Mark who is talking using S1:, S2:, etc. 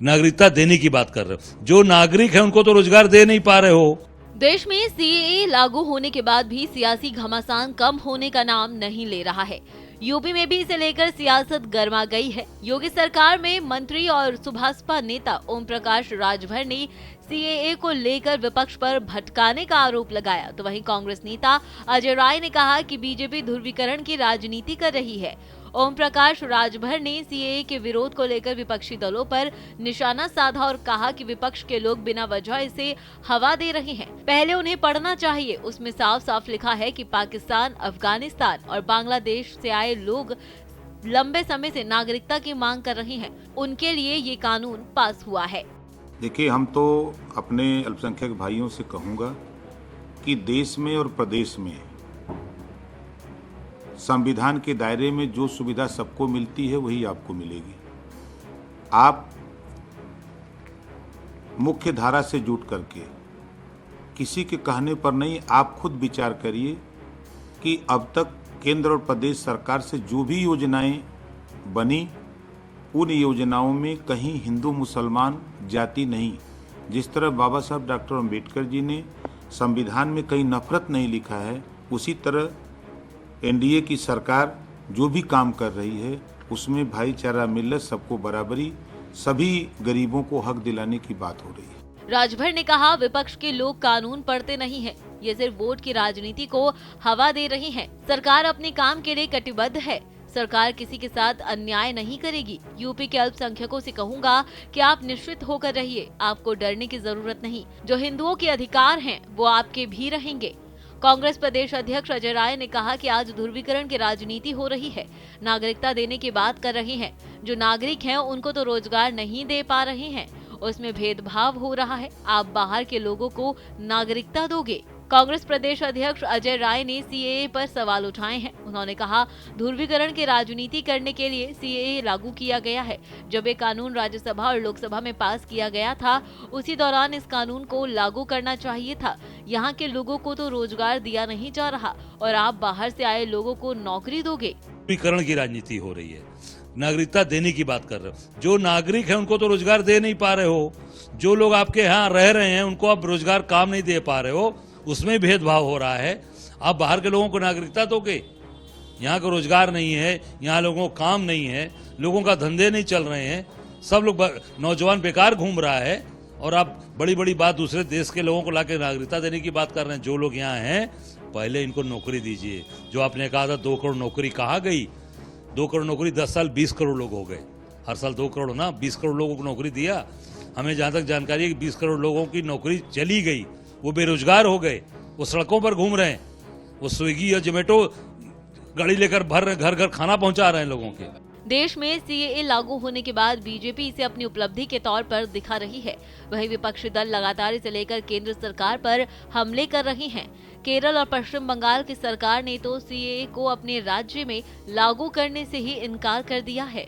S1: नागरिकता देने की बात कर रहे हो। जो नागरिक है उनको तो रोजगार दे नहीं पा रहे हो।
S2: देश में सीएए लागू होने के बाद भी सियासी घमासान कम होने का नाम नहीं ले रहा है। यूपी में भी इसे लेकर सियासत गर्मा गई है। योगी सरकार में मंत्री और सुभाषपा नेता ओम प्रकाश राजभर ने सीएए को लेकर विपक्ष पर भटकाने का आरोप लगाया, तो वहीं कांग्रेस नेता अजय राय ने कहा कि बीजेपी ध्रुवीकरण की राजनीति कर रही है। ओम प्रकाश राजभर ने सीएए के विरोध को लेकर विपक्षी दलों पर निशाना साधा और कहा कि विपक्ष के लोग बिना वजह इसे हवा दे रहे हैं। पहले उन्हें पढ़ना चाहिए, उसमें साफ साफ लिखा है कि पाकिस्तान, अफगानिस्तान और बांग्लादेश से आए लोग लंबे समय से नागरिकता की मांग कर रहे हैं, उनके लिए ये कानून पास हुआ है।
S3: देखिए, हम तो अपने अल्पसंख्यक भाइयों से कहूँगा कि देश में और प्रदेश में संविधान के दायरे में जो सुविधा सबको मिलती है वही आपको मिलेगी। आप मुख्य धारा से जुट करके किसी के कहने पर नहीं, आप खुद विचार करिए कि अब तक केंद्र और प्रदेश सरकार से जो भी योजनाएं बनी, उन योजनाओं में कहीं हिंदू मुसलमान जाति नहीं। जिस तरह बाबा साहब डॉक्टर अम्बेडकर जी ने संविधान में कहीं नफरत नहीं लिखा है, उसी तरह एनडीए की सरकार जो भी काम कर रही है उसमें भाईचारा, मिल्लत, सबको बराबरी, सभी गरीबों को हक दिलाने की बात हो रही है।
S2: राजभर ने कहा, विपक्ष के लोग कानून पढ़ते नहीं हैं, ये सिर्फ वोट की राजनीति को हवा दे रहे हैं। सरकार अपने काम के लिए कटिबद्ध है, सरकार किसी के साथ अन्याय नहीं करेगी। यूपी के अल्पसंख्यकों से कहूंगा कि आप निश्चित होकर रहिए, आपको डरने की जरूरत नहीं। जो हिंदुओं के अधिकार हैं वो आपके भी रहेंगे। कांग्रेस प्रदेश अध्यक्ष अजय राय ने कहा कि आज ध्रुवीकरण की राजनीति हो रही है, नागरिकता देने की बात कर रहे हैं। जो नागरिक हैं उनको तो रोजगार नहीं दे पा रहे हैं, उसमें भेदभाव हो रहा है। आप बाहर के लोगों को नागरिकता दोगे। कांग्रेस प्रदेश अध्यक्ष अजय राय ने सीएए पर सवाल उठाए हैं। उन्होंने कहा, ध्रुवीकरण की राजनीति करने के लिए सीएए लागू किया गया है। जब ये कानून राज्यसभा और लोकसभा में पास किया गया था, उसी दौरान इस कानून को लागू करना चाहिए था। यहाँ के लोगों को तो रोजगार दिया नहीं जा रहा और आप बाहर से आए लोगों को नौकरी दोगे।
S1: ध्रुवीकरण की राजनीति हो रही है, नागरिकता देने की बात कर रहे हो। जो नागरिक है उनको तो रोजगार दे नहीं पा रहे हो। जो लोग आपके यहाँ रह रहे हैं उनको आप रोजगार काम नहीं दे पा रहे हो, उसमें भेदभाव हो रहा है। आप बाहर के लोगों को नागरिकता दोगे। यहाँ का रोजगार नहीं है, यहाँ लोगों को काम नहीं है, लोगों का धंधे नहीं चल रहे हैं, सब लोग नौजवान बेकार घूम रहा है और आप बड़ी बड़ी बात दूसरे देश के लोगों को लाके नागरिकता देने की बात कर रहे हैं। जो लोग यहाँ हैं पहले इनको नौकरी दीजिए। जो आपने कहा था 2 करोड़ नौकरी कहाँ गई? 2 करोड़ नौकरी 10 साल 20 करोड़ लोग हो गए। हर साल 2 करोड़ ना, 20 करोड़ लोगों को नौकरी दिया। हमें जहाँ तक जानकारी है कि 20 करोड़ लोगों की नौकरी चली गई, वो बेरोजगार हो गए, वो सड़कों पर घूम रहे हैं, वो स्विगी या जोमेटो गाड़ी लेकर घर घर खाना पहुंचा रहे हैं लोगों के।
S2: देश में सीएए लागू होने के बाद बीजेपी इसे अपनी उपलब्धि के तौर पर दिखा रही है। वहीं विपक्षी दल लगातार इसे लेकर केंद्र सरकार पर हमले कर रहे हैं। केरल और पश्चिम बंगाल की सरकार ने तो सीएए को अपने राज्य में लागू करने से ही इनकार कर दिया है।